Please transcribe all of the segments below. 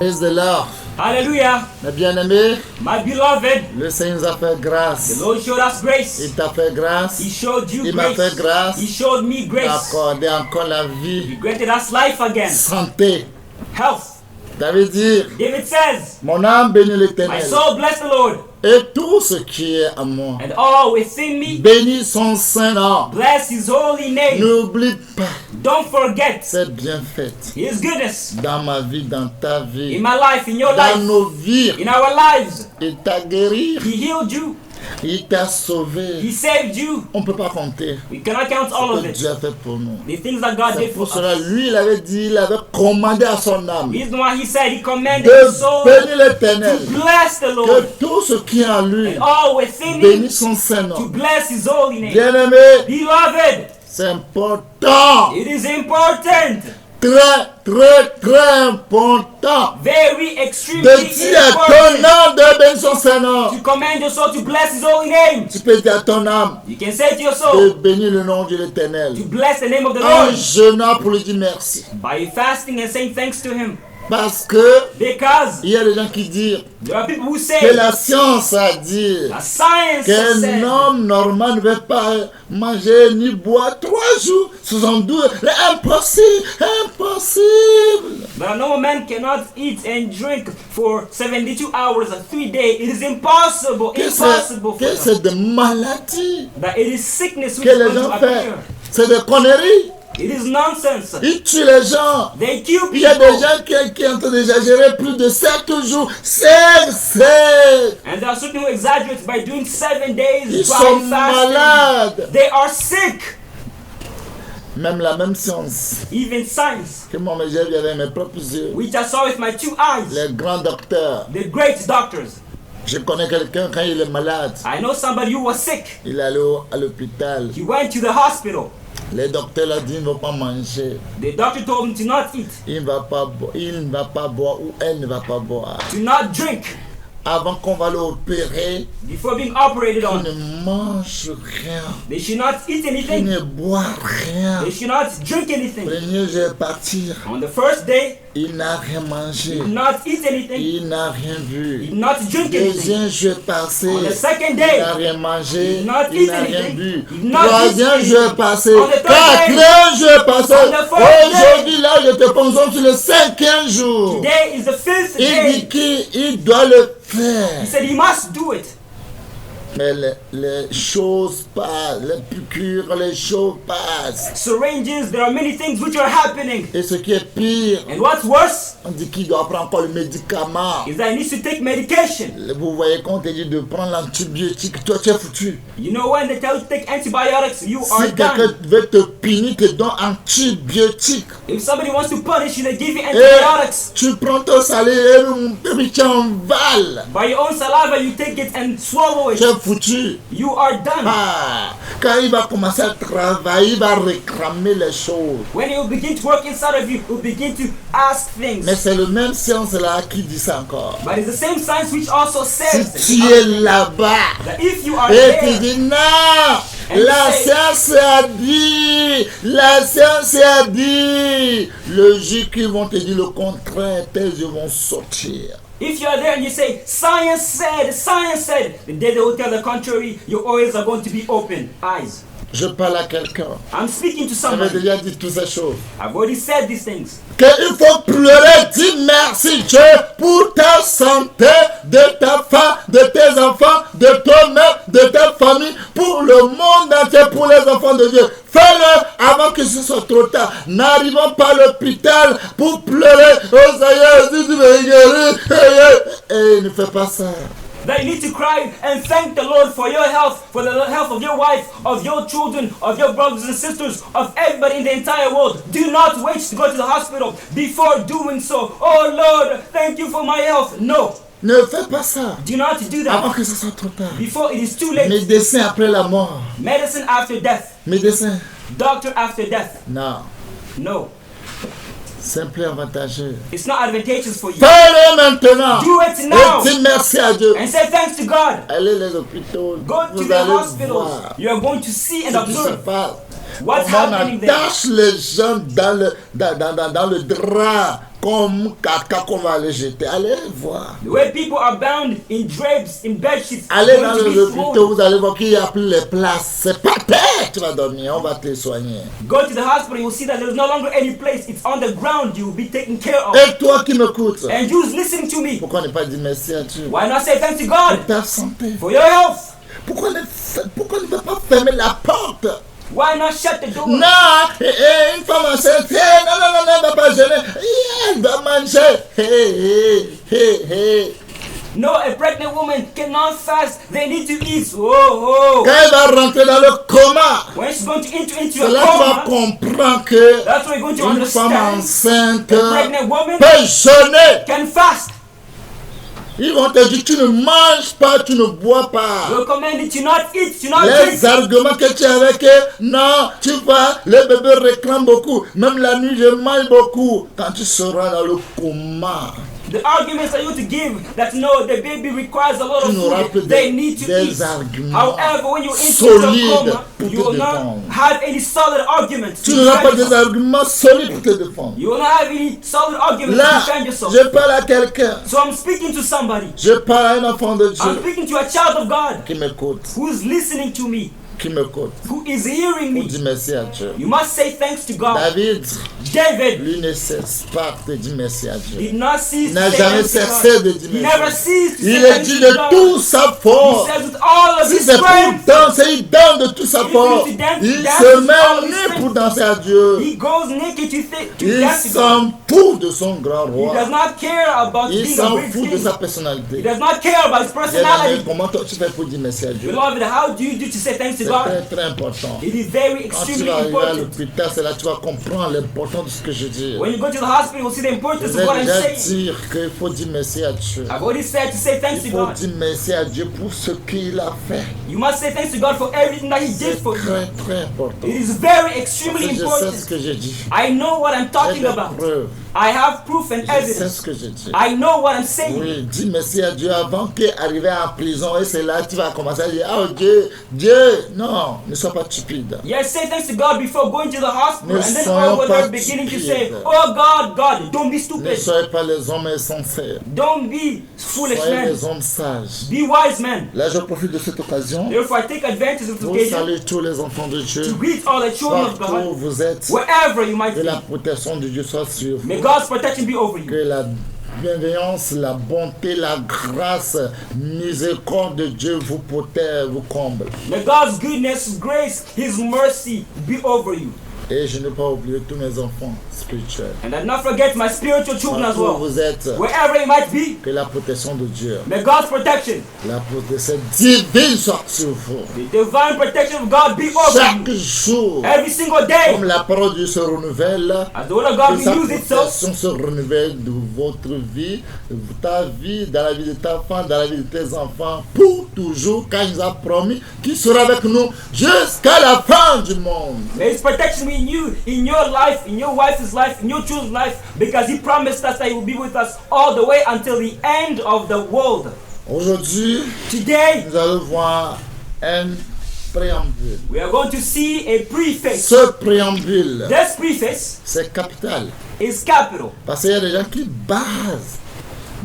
Praise the Lord. Hallelujah. Mes bien-aimés, My beloved, le Seigneur nous a fait grâce. the Lord showed us grace. Il t'a fait grâce. He showed you Il m'a grace. fait grâce. He showed me Il t'a grace. accordé encore la vie, He granted us life again. santé. Health. David dit, David says, mon âme bénit my l'Éternel. soul bless the Lord, Et tout ce qui est à moi, and all within me bénis son Saint-Nom. bless his holy name. N'oublie pas Don't forget cette bienfaite his goodness dans ma vie, dans ta vie, in my life, in your dans life, nos vies. in our lives. Il t'a guéri, He healed you. il t'a sauvé. He saved you. On ne peut pas compter We cannot count all ce of que it. Dieu a fait pour nous. The things that God C'est did pour for cela, us. lui, il avait dit, il avait commandé à son âme He's the one he said he commanded de his soul bénir l'Éternel. to bless the Que Lord, tout ce qui est en lui and all within him bénisse son to Saint-Nom. bless his holy name. Bien-aimé, Beloved, c'est important. it is important, Très important very de extremely dire à ton important âme de bénir son Saint-Nom. to command your soul to bless his holy name. Tu peux dire à ton âme You can say to your de soul bénir le nom de l'Éternel. to bless the name of the En Lord jeûnant pour lui dire merci. by fasting and saying thanks to him. Parce que Because il y a des gens qui disent there are people who que say la science a dit that science has qu'un said homme normal ne va pas manger ni boire 3 jours, 72. Impossible, impossible. that no man cannot eat and drink for 72 hours or 3 days. It is impossible, Que impossible for them. c'est de maladie That it is sickness which que is les going to gens font. appear. C'est des conneries. It is nonsense. Ils tuent les gens. They kill Il y a des people. gens qui ont déjà géré plus de 7 jours. 7. And there are certain who exaggerate by doing 7 days Ils by sont fasting. malades. They are sick. Même la même science Even science, que moi j'ai vu avec mes propres yeux. which I saw with my 2 eyes. Les grands docteurs. The great doctors. Je connais quelqu'un quand il est malade. I know somebody who was sick. Il est allé à l'hôpital. He went to the hospital. Les docteurs lui ont dit il ne va pas manger. The doctor told him to not eat, Il ne va pas boire ou elle ne va pas boire. to not drink. Avant qu'on va l'opérer, Before being operated il on, ne mange rien. they should not eat Il anything. ne boit rien. They should not drink anything. Premier jour est partir. On the first day, Il n'a rien mangé. he did not eat anything. Il n'a rien He vu. did not drink anything. Deuxième jour est passé. On the second Il day, n'a rien mangé. did not Il eat n'a rien anything. bu. He did not Troisième eat jour anything. est passé. On the third Quatrième jour est passé. On the fourth day. Aujourd'hui, là, je te pense sur le 5e jour. today is the 5th Il dit day. qu'il doit le He faire. said he must do it. Mais les choses passent, les piqûres, les choses passent. Syringes, there are many things which are happening. Et ce qui est pire, And what's worse on dit qu'il doit prendre encore le médicament. is that he needs to take medication. Vous voyez quand on te dit de prendre l'antibiotique, toi tu es foutu. You know, when they tell you to take antibiotics, you are Si quelqu'un done. veut te punir, te donne antibiotique. If somebody wants to punish you, they give you Et antibiotics. tu prends ton salaire et puis tu envales. By your own saliva, you take it and swallow Tu it. es foutu. You are done. Ah, quand il va commencer à travailler, il va réclamer les choses. When it will begin to work inside of you, it will begin to ask things. Mais c'est le même science là qui dit ça encore. But it's the same science which also Si says tu es là-bas that if you are et tu there, dis non, And la say- science a dit, la science a dit, le jour qu'ils vont te dire le contraire, tes yeux vont sortir. if you are there and you say, science said, the day they will tell the contrary, your eyes are going to be open. Eyes. Je parle à quelqu'un. I'm speaking to J'avais somebody. déjà dit toutes ces choses. I've already said these things. Qu'il faut pleurer, dire merci Dieu pour ta santé, de ta femme, de tes enfants, de toi-même, de ta famille, pour le monde entier, pour les enfants de Dieu. Fais-le avant que ce soit trop tard. N'arrivons pas à l'hôpital pour pleurer. Oh, ça y est, si tu veux guérir. Et ne fais pas ça. That you need to cry and thank the Lord for your health, for the health of your wife, of your children, of your brothers and sisters, of everybody in the entire world. Do not wait to go to the hospital before doing so. Oh Lord, thank you for my health. No, Ne fais pas ça do not do avant that que ce soit trop tard. before it is too late. Médecin après la mort. Medicine after death, Médecin. doctor after death. Non. No, C'est plus avantageux. it's not advantageous for you. Fais-le maintenant. Do it now Et dis merci à Dieu. and say thanks to God. Allez les hôpitaux. Go to Vous the allez hospitals. voir You are going to see and ce qui se observe passe. what's Comment on happening there. attache les gens dans le drap comme caca qu'on va aller jeter. Allez voir. The way people are bound in drapes, in bed sheets, Allez going dans to les be hôpitaux, thrown. vous allez voir qu'il n'y a plus les places. C'est pas terre, tu vas dormir, on va te soigner. Go to the hospital, you will see that there's no longer any place. It's on the ground. You will be taken care of. Et toi qui m'écoutes, And you's listening to me. pourquoi ne pas dire merci à Dieu Why not say thanks to pour God ta santé? for your health? Pourquoi ne pas fermer la porte? Why not shut the door? Non, une femme enceinte, non, elle va pas gêner. Elle va manger. No, a pregnant woman cannot fast. They need to eat. Oh, Quand elle va rentrer dans le coma, When she's going to enter into c'est a là que tu vas coma, comprendre que that's when you're going to une femme understand enceinte a pregnant woman peut jeûner. can fast. Ils vont te dire, tu ne manges pas, tu ne bois pas. You're commanded to not eat, to not drink. Les arguments que tu as avec eux, non, tu vois, le bébé réclame beaucoup. Même la nuit, je mange beaucoup. Quand tu seras dans le coma, The arguments that you to give that no, the baby requires a lot tu of n'auras plus food. They need to eat. des arguments However, when you enter into solides a coma, pour you te will not défendre. have any solid arguments. Tu to n'auras pas defend des yourself. arguments solides pour te défendre. You will not have any solid arguments Là, to defend yourself. je parle à quelqu'un. So I'm speaking to somebody. Je parle à un enfant de I'm Dieu speaking to a child of God qui m'écoute, who's listening to me, who is hearing pour me. dire merci à Dieu. You must say thanks to God. David, David lui ne cesse pas de dire merci à Dieu. did not cease Il to n'a say jamais thanks to cessé de God. dire He never merci. ceased to say Il est thanks dit to de God. toute sa He force. says with all of Si his c'est pour strength, danser, il donne de toute sa force. to dance, Il dance se with met all his nu strength. pour danser à Dieu. he goes naked to Il dance to God. s'en fout de son grand He roi. does not care about Il being a s'en great fout de king. sa He personnalité. does not care about his Bien-aimé, personality. comment toi tu fais pour dire merci à Dieu? Beloved, how do you do to say thanks to C'est God? très très important. It is very Quand tu extremely vas arriver à important. l'hôpital, c'est là que tu vas comprendre l'importance de ce que je dis. When you go to the hospital, you'll see the Je importance vais of what I'm déjà saying. dire qu'il faut dire merci à Dieu. I've already said to say thanks Il to faut God. dire merci à Dieu pour ce qu'il a fait. You must say thanks to God for everything that He did C'est for you. très très important. It is very Parce extremely que je sais ce important. que j'ai dit. I know what I'm J'ai talking des about. preuves. I have proof and Je sais evidence. ce que j'ai dit. I know what I'm saying. Oui, dis merci à Dieu avant qu'il arrive en prison et c'est là que tu vas commencer à dire, oh Dieu, Dieu, non, ne sois pas stupide. Yes, say thanks to God before going to the hospital, Ne and then soyons all what pas they're beginning to stupides. say, oh God, God, don't be Ne stupid. soyez pas les hommes insensés. Don't be foolish Soyez men. les hommes sages. Be wise men. Là, je profite de cette occasion Therefore, I take advantage of this pour occasion saluer tous les enfants de Dieu. to greet all the children of Partout où God, vous êtes, wherever you might que la be. protection de Dieu soit sur May vous. God's protection be over you. Que la bienveillance, la bonté, la grâce, miséricorde de Dieu vous protège, vous comble. May God's goodness, His grace, His mercy be over you. Et je n'ai pas oublié tous mes enfants spirituels. And I not forget my spiritual children as Partout où well. vous êtes, Wherever you might be, que la protection de Dieu, may God's protection, la protection divine soit sur vous. the divine protection of God be over Chaque you. jour, Every single day, comme la parole de Dieu se renouvelle, as the word of God que sa renews itself, protection se renouvelle de votre vie, de ta vie, dans la vie de ta femme, dans la vie de tes enfants, pour toujours, quand il nous a promis qu'il sera avec nous jusqu'à la fin du monde. may His protection be in you, in your life, in your wife's life, in your children's life, because He promised us that He will be with us all the way until the end of the world. Aujourd'hui, Today, nous allons voir un préambule. we are going to see a preface. Ce préambule, This preface c'est capital. is capital, Parce qu'il y a des gens qui basent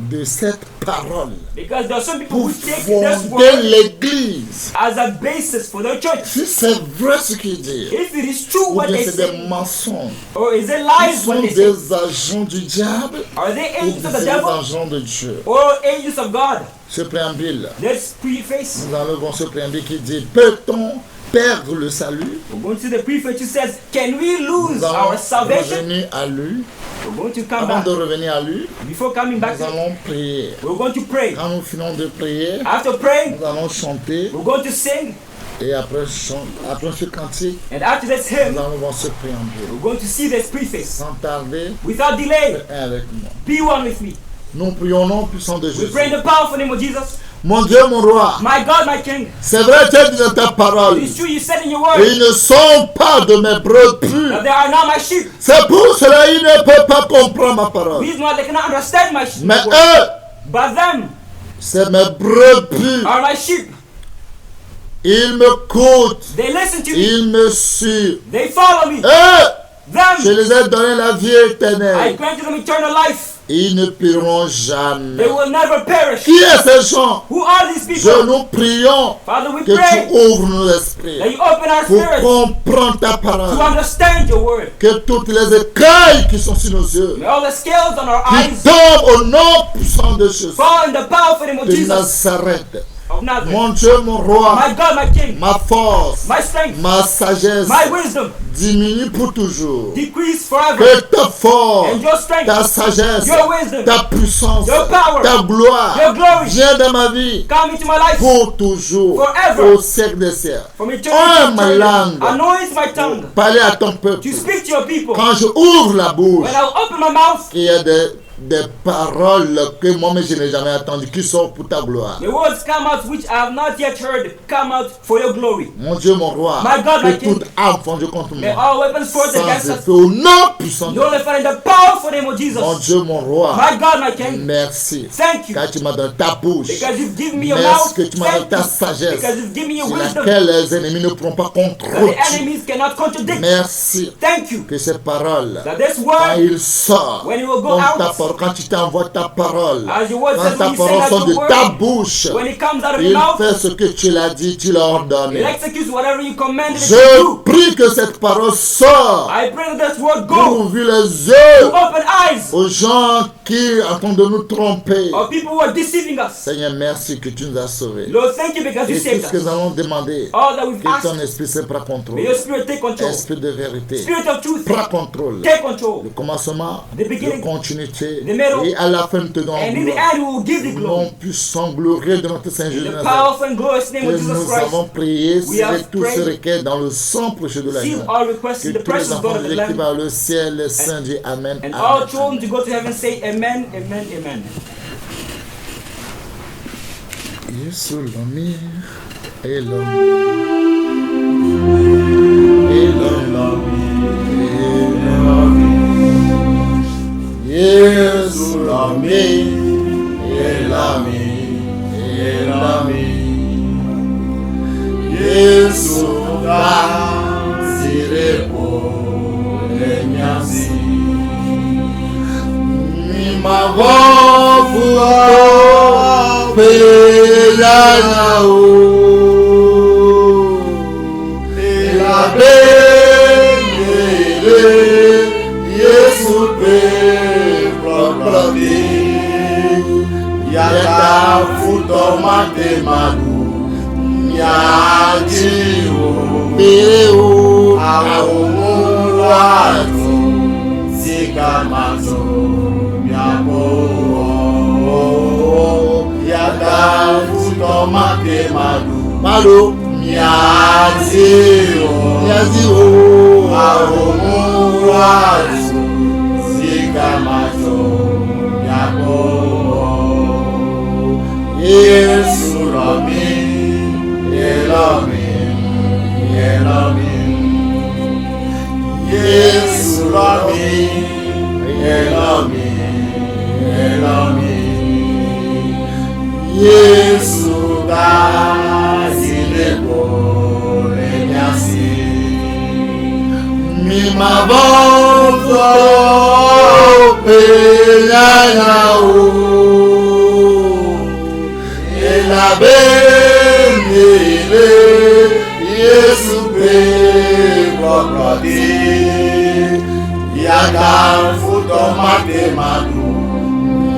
de cette parole because there are some people pour who take this fonder word l'église. as a basis for their church. Si c'est vrai ce qu'il dit, If it is true ou what bien they c'est des say, mensonges, or is it ils lies sont what they say, des agents du diable are they ou angels of the des devil agents de Dieu. or angels of God? Ce préambule, This preface, nous allons voir ce préambule qui dit, peut-on perdre le salut? we're going to see the preface which says, can we lose Nous allons our salvation? revenir à lui. We're going to come Avant back. de revenir à lui, Before coming back, nous allons prier. we're going to pray. Quand nous finissons de prier, After praying, nous allons chanter. we're going to sing. Et après ce cantique, And after this nous hymn, allons voir ce préambule. we're going to see this preface. Sans tarder, Without delay, un avec moi. be one with me. Nous prions au nom puissant de We Jésus. pray in the powerful name of Jesus. Mon Dieu, mon roi, My God, my King. c'est vrai, tu as dit dans ta parole, It is true you said in your et word ils ne sont pas de mes brebis. that they are not my sheep. C'est pour cela qu'ils ne peuvent pas comprendre ma parole. Reason why they cannot understand my sheep. Mais eux, But them c'est mes brebis. are my sheep. Ils m'écoutent, They listen to me. ils me suivent. They follow me. Eux Je them. les ai donné la vie I éternelle. granted them eternal life. Ils ne périront They jamais. will never perish. Qui est ces gens? Who are these Je people? nous prions Father, we que tu pray ouvres nos esprits that you open our pour spirits comprendre ta to parole. understand your word. Que toutes les écailles qui sont sur nos yeux May all the scales on our qui eyes tombent au nom puissant de Jésus fall in the powerful name of de Jesus Nazareth. of Nazareth. Mon Dieu, mon roi, My God, my King, ma force, my strength, ma sagesse my wisdom, diminue pour toujours. decrease forever. Que ta force, And your strength, ta sagesse, your wisdom, ta puissance, your power, ta gloire your glory vienne dans ma vie come into my life pour toujours, Forever. au siècle des siècles. from Oh, eternity to ma eternity. langue. Anoint my tongue Parlez à ton peuple. to speak to your people. Quand je ouvre la bouche, When I open my mouth, qu'il y a des paroles que moi-même je n'ai jamais entendues qui sortent pour ta gloire. the words come out which I have not yet heard come out for your glory. Mon Dieu, mon roi, My God, my que King. toute âme fonde contre May moi. all weapons forged against Sans us effet, au nom puissant de you only find in the powerful name of Jesus. mon Dieu, mon roi. My God, my King, Merci. thank you Car tu m'as donné ta bouche. because you've given me your Merci mouth. que tu m'as donné Thank ta you sagesse. because you've given me your Sur wisdom laquelle les ennemis ne pourront pas that the contrôler. enemies cannot contradict. Merci Thank you que ces paroles, that this quand word, il sort, when it will go comme out, ta parole, quand tu t'envoies ta parole, as your word quand says, ta when you send parole out sort de your ta word, bouche, when it comes out of il your mouth, fait ce que tu l'as dit, tu l'as ordonné. it executes whatever you commanded it to Je do. prie que cette parole sorte I pray that this word pour go ouvrir les to yeux open eyes aux gens qui attendent de nous tromper. of people who are deceiving us. Seigneur, merci que tu nous as sauvés. Lord, thank you because you Et tout saved ce que us. nous allons demander, All that we've que asked, ton esprit se prend may contrôle. your spirit take control. Esprit de vérité, Spirit of truth, prends contrôle. take control. Le commencement, The beginning, de continuité, the middle, et à la fin, nous te donnons and in the gloire. end, we will give the glory. Nom puissant, glorieux de notre Seigneur In Jésus the de Nazareth, powerful and glorious name que of Jesus nous Christ, avons prié, we have serré tous ces prayed. requêtes dans le sang précieux de Seal l'agneau. our requests Que in the tous les precious enfants blood of de the Dieu qui Lamb. va le ciel, les saints disent Amen. And Amen. all children to go to heaven say amen, amen, amen. Yesu l'ami, et l'ami, et l'ami, Yesu l'ami, et l'ami, et l'ami, Yesu l'ami, Nyasi, mi mavovu peyana o, la bele Yesu pe proclame, yata futomate malu, nyati o, bere o, aomu watu, zika mazo, miabo, yata futomate malu, nyati o, aomu watu, zika mazo, miabo, Yesu lomi, Elomi, Yesu lomi, Elomi, Yesu gazileko lenyasi, mi mavovo peyana o, elabemele Yesu pe proclame, yaka futomate madu,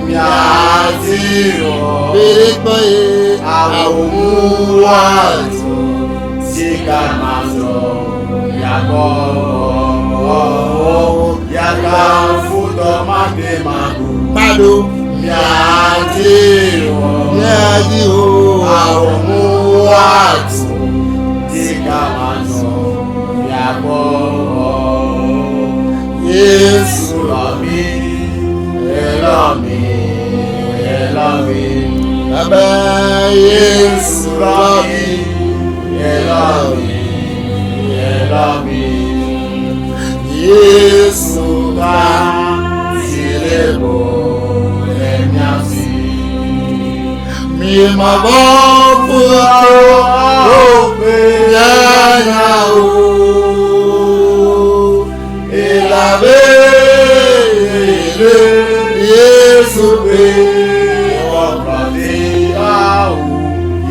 miati o, berekbaye aomu watu, zika mazo, yaka futomate madu, miati o, aomu watu, zika mazo, Yesu lomi, Elomi, Baba Yesu lomi, Elomi, Yesu gazileko lenyasi, mi mavovu peyana o, Yesu pe ọ̀pọ̀lọpọ̀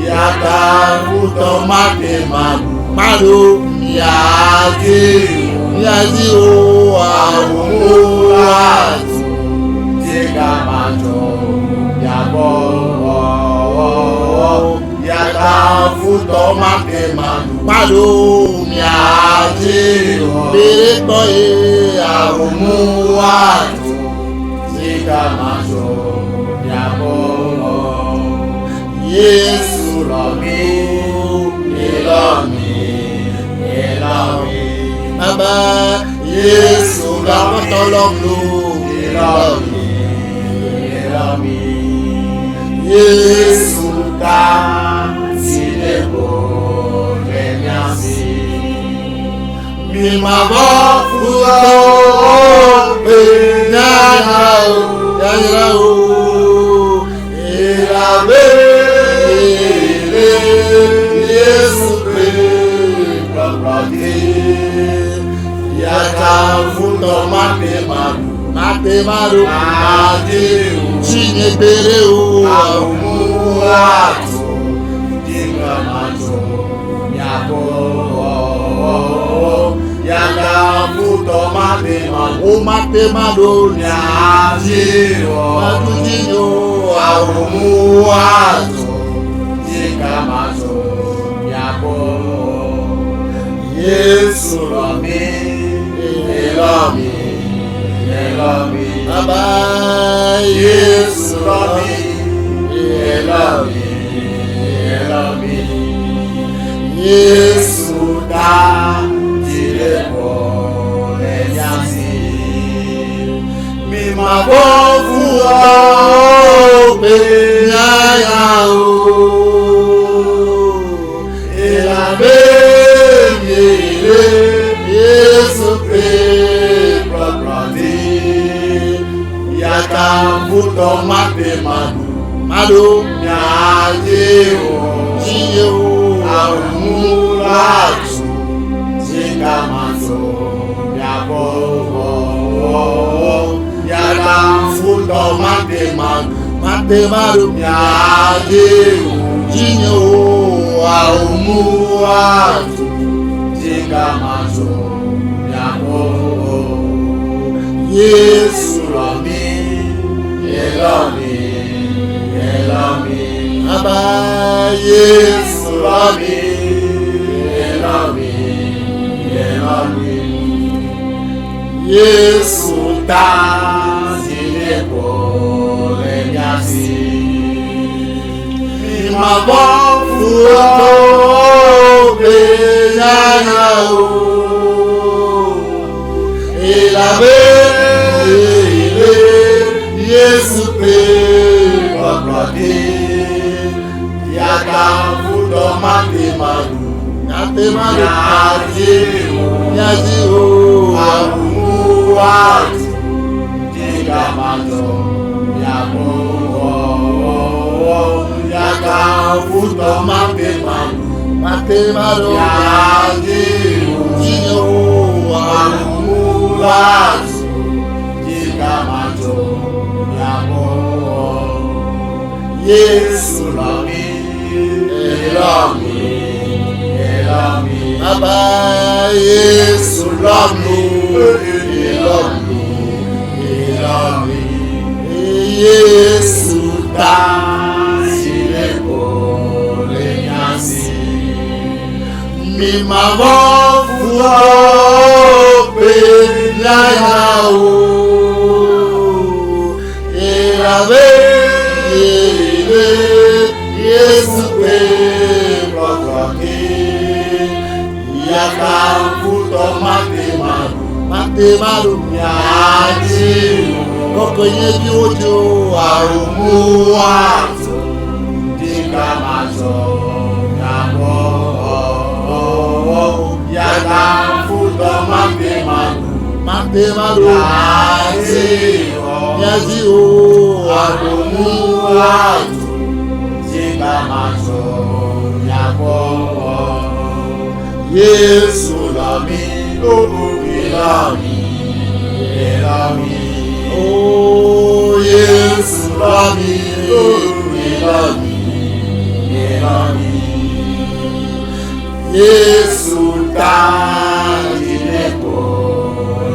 yàtà kútọ̀ máte màdó yàtì o àwòrán jẹ́gà màjọ yàbọ̀ yàtà kútọ̀ máte màdó yàtì o bèrè tọ́ yẹ àwòrán jẹ́gà màjọ yàbọ̀ Yesu love me, he love me, he love me. Baba, Yesu love me, he love me, he love me. Yesu ta si le bo le miasi. Mi ma bo fulo pe nyanya o, elabe. Yesu pe yàtà fúntọ̀ máte maru chinyebere o àwòmúwàtò dìgbà màtò yàbọ̀ yàtà fúntọ̀ máte maru nyàdí o madùdínyò àwòmúwàtò dìgbà màtò yàbọ̀ Yesu love me, he love me, he love me. Baba, Yesu love me, he love me, he love me. Yesu dá tiré por ẹ̀yàsí. Mi máa bọ́ fún ọ pé yáyà o. Ìlànà Yesu pe property yàtà fúntọ̀ máte màdó nyàdí o jíye o àwòmúwàtò jìgà màtò yàbọ̀ yàtà fúntọ̀ máte màdó nyàdí o jíye o àwòmúwàtò jìgà màtò yàbọ̀ Yesu love me, he love me, he love me. Baba, Yesu love me, he love me, he love me. Yesu ta sílé por ẹ̀yàsí. Mi máa bọ́ fún ọ pé yáyà o. Ìlàwé ilé Yesu pé ọ̀pọ̀lọpọ̀ yàtà fúntọ̀ máte maru yàtì o àwòmúwàtò jìgà màtò yàbọ̀ yàtà fúntọ̀ máte maru yàtì o àwòmúwàtò jìgà màtò yàbọ̀ Yesu love me, he love me, he love me. Baba, Yesu love me, he love me, he love me. Yesu ta sílé por ẹ̀yàsí. Mi máa bọ́ fún ọ pé yáyà o. Ìlàwé ilé Yesu pé pọ̀pọ̀kì yàtà fúntọ̀ máte maru yàtì kọ́kọ́ yẹn bí ó jọ àwòmúwàtò dìgbà màtò yàbọ̀ yàtà fúntọ̀ máte maru yàtì o àwòmúwàtò jìgà màtò yàbọ̀ Yesu love me, he love me, he love me. Oh, Yesu lami, lami, lami. Yesu tajineko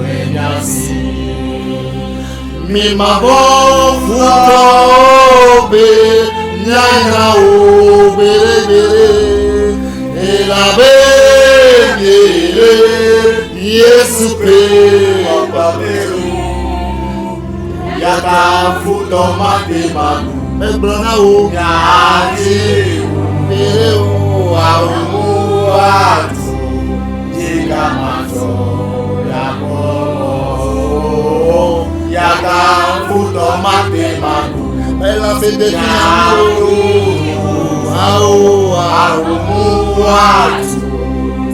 renyasi. Mi mabofutobe nyanya obere elabere Yesu pe obaberu yata futo matemalu ebrana o yaji mere o awu atu jiga mato yako yata futo matemalu ela fede kinalo awu atu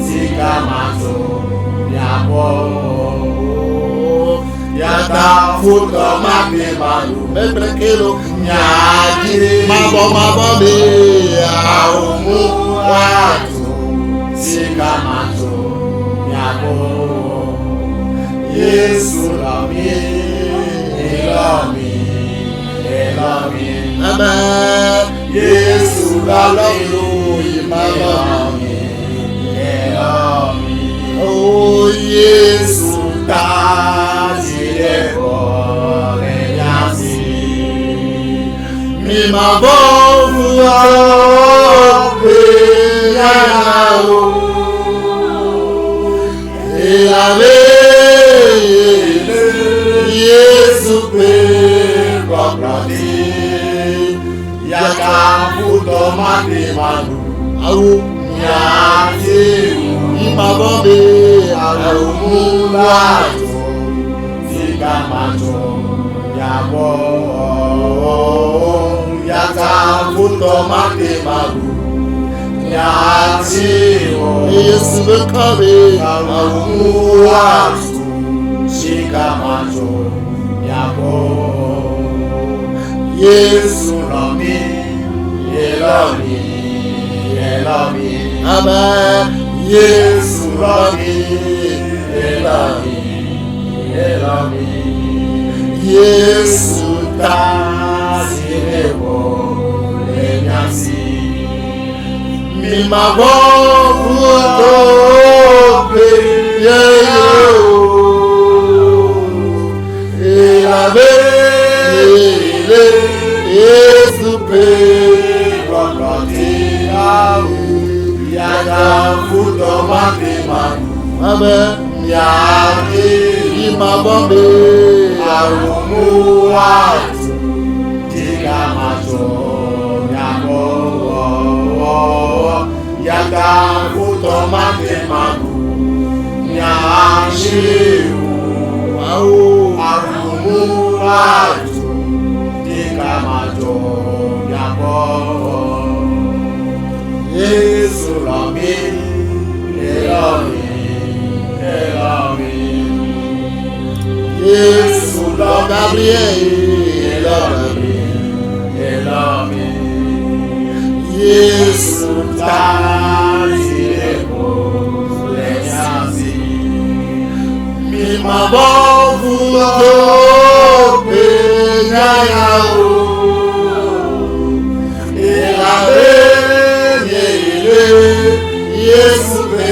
jiga mato yako yata futo matemalu mebrekelo nyaji mabo me awu atu jiga mato yako Yesu lami elami elami amen Yesu lami elami elami oh Yesu tajireko renyasi mi mabofu ape yao elame Yesu pe kwakradi yaka futo matemalu awu nyati imabobe awu mulato fika macho yabo yaka futo matemalu nyati Yesu bekabe awu mulato fika macho yabo Yesu lami elami elami amen Yesu lami elami elami Yesu tajireko renyasi mi mabofutobe yeo elabele Yesu pe kwakrati awu yada futo matemalu amen yade imabombe arumu atu jiga macho yako yada futo matemalu nyashiu arumu atu jiga macho yako Yesu lami elami elami Yesu lami elami elami Yesu tajireko renyasi mi mabofu tobe nyayao elame Yesu pe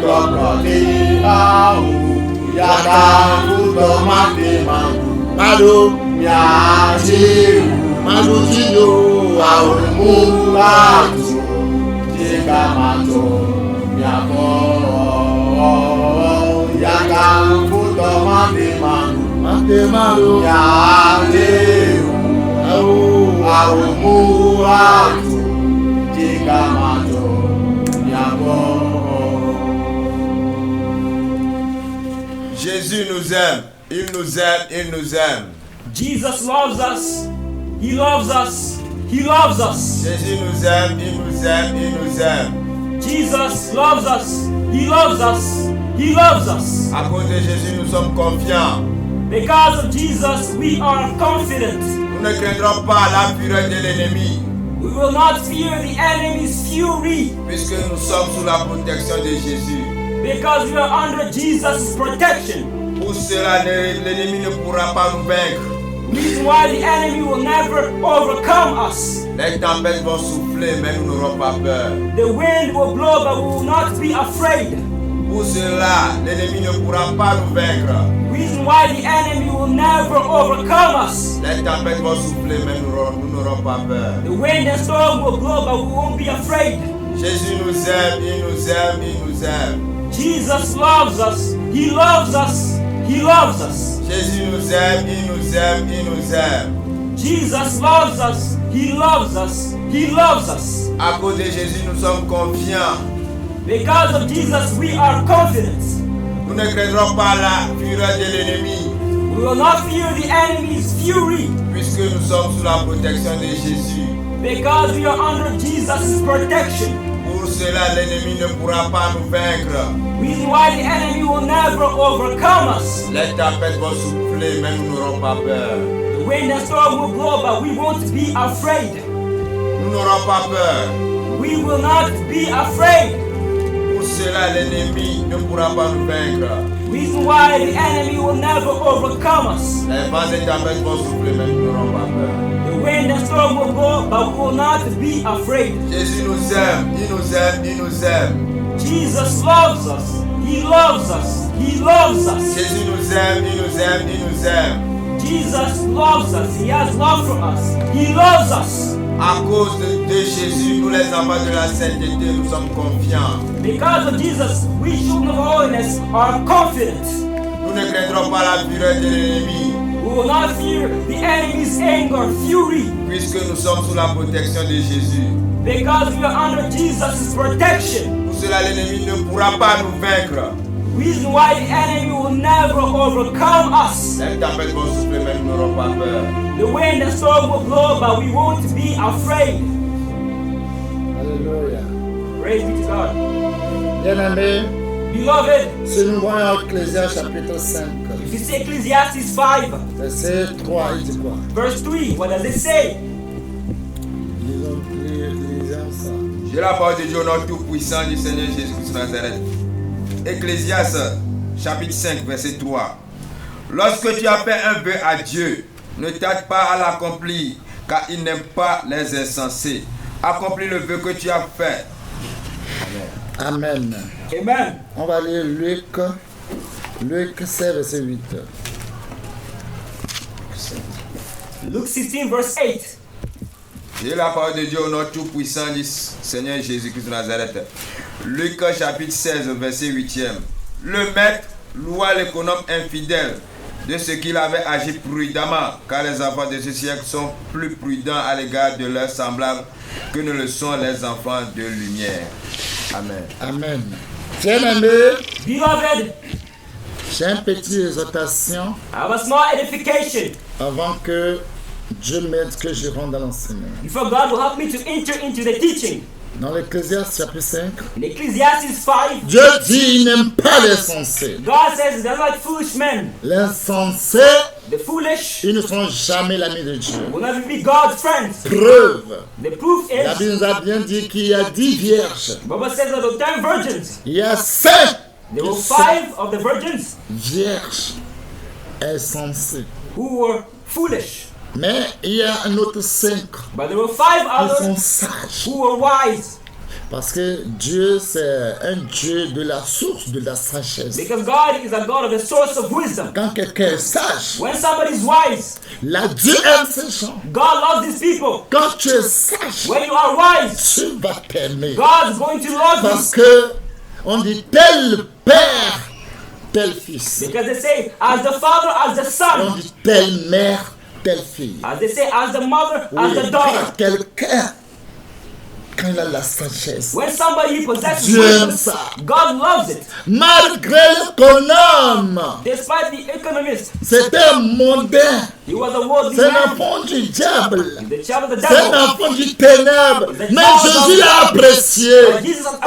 kwakradi awu yada futo matemalu malu miaji malu jiyo awu mulatu jiga mato yako yada futo matemalu yaji awu mulatu jiga mato yako. Jésus nous aime, il nous aime, il nous aime. Jesus loves us. He loves us. He loves us. Jésus nous aime, il nous aime, il nous aime. Jesus loves us. He loves us. He loves us. À cause de Jésus, nous sommes confiants. Because of Jesus, we are confident. Nous ne craindrons pas la fureur de l'ennemi. We will not fear the enemy's fury. Puisque nous sommes sous la protection de Jésus. Because we are under Jesus' protection. Pour cela, l'ennemi ne pourra pas nous vaincre. Reason why the enemy will never overcome us. Les tempêtes vont souffler, mais nous n'aurons pas peur. The wind will blow, but we will not be afraid. Pour cela, l'ennemi ne pourra pas nous vaincre. Reason why the enemy will never overcome us. Les tempêtes vont souffler, mais nous n'aurons pas peur. The wind and storm will blow, but we won't be afraid. Jésus nous aime, il nous aime, il nous aime. Jesus loves us. He loves us. He loves us. Jésus nous aime, il nous aime, il nous aime. Jesus loves us. He loves us. He loves us. À cause de Jésus, nous sommes confiants. Because of Jesus, we are confident. Nous ne craindrons pas la fureur de l'ennemi, We will not fear the enemy's fury. puisque nous sommes sous la protection de Jésus. Because we are under Jesus' protection. Pour cela, l'ennemi ne pourra pas nous vaincre. Reason why the enemy will never overcome us. Les tempêtes vont souffler, mais nous n'aurons pas peur. The wind and storm will blow, but we won't be afraid. Nous n'aurons pas peur. We will not be afraid. Pour cela, l'ennemi ne pourra pas nous vaincre. Reason why the enemy will never overcome us. Les vents et tempêtes vont souffler, mais nous n'aurons pas peur. The wind and storm will blow, but we will not be afraid. Jésus nous aime, il nous aime, il nous aime. Jesus loves us. He loves us. He loves us. Jésus nous aime, il nous aime, il nous aime. Jesus loves us. He has love for us. He loves us. À cause de Jésus, nous les enfants de la sainteté, nous sommes confiants. Because of Jesus, we children of holiness are confident. Nous ne craindrons pas la fureur de l'ennemi, We will not fear the enemy's anger, fury, puisque nous sommes sous la protection de Jésus. because we are under Jesus' protection. Pour cela, l'ennemi ne pourra pas nous vaincre. Reason why the enemy will never overcome us. Les tempêtes vont souffler, mais nous n'aurons pas peur. The wind and storm will blow, but we won't be afraid. Alléluia. Praise be to God. Bien-aimés, Beloved, si nous voyons Ecclésias chapitre 5, if you see Ecclesiastes 5, verset 3, il dit quoi? verse 3, what does it say? Lisons ça. J'ai la parole de Dieu au nom tout-puissant du Seigneur Jésus-Christ de Nazareth. Ecclésias chapitre 5, verset 3. Lorsque tu as fait un vœu à Dieu, ne tarde pas à l'accomplir, car il n'aime pas les insensés. Accomplis le vœu que tu as fait. Amen. Amen. On va lire Luc 16, verset 8. Luke 16, verse 8. J'ai la parole de Dieu au nom tout-puissant du Seigneur Jésus-Christ de Nazareth. Luc chapitre 16, verset 8e. Le maître loua l'économe infidèle de ce qu'il avait agi prudemment, car les enfants de ce siècle sont plus prudents à l'égard de leurs semblables que ne le sont les enfants de lumière. Amen. Amen. Bien-aimés, Beloved, j'ai une petite exhortation I have a small edification avant que Dieu m'aide que je rentre dans l'enseignement. before God will help me to enter into the teaching. Dans l'Ecclésiaste chapitre 5, In Ecclesiastes 5, Dieu dit il n'aime pas les sensés. God says they're like foolish men. Les insensés, The foolish ils ne sont jamais l'ami de Dieu. will never be God's friends. Preuve, The proof la is, Bible nous a bien dit qu'il y a 10 vierges. Bible says that the 10 virgins, Il y a 5 there were 5 of the virgins vierges insensées. who were foolish. Mais il y a un autre 5 But there were 5 qui sont others sages. who were wise. Parce que Dieu, c'est un Dieu de la source de la sagesse. Because God is a God of the source of wisdom. Quand quelqu'un est sage, When somebody is wise, là, Dieu aime ces gens. God loves these people. Quand tu es sage, When you are wise, tu vas t'aimer. God's going to love Parce you. que on dit tel père, tel fils. Because they say, as the father, as the On son. dit telle mère, telle fille. As they say, as the mother, as Oui, the daughter. quelqu'un, quand il a la sagesse, When somebody possesses Dieu aime wisdom, ça. God loves it. Malgré l'économe, Despite the economist, c'était mondain. He was a worldly C'est un man. enfant du diable. The child of the C'est un devil. enfant du ténèbre. Mais Jésus l'a apprécié.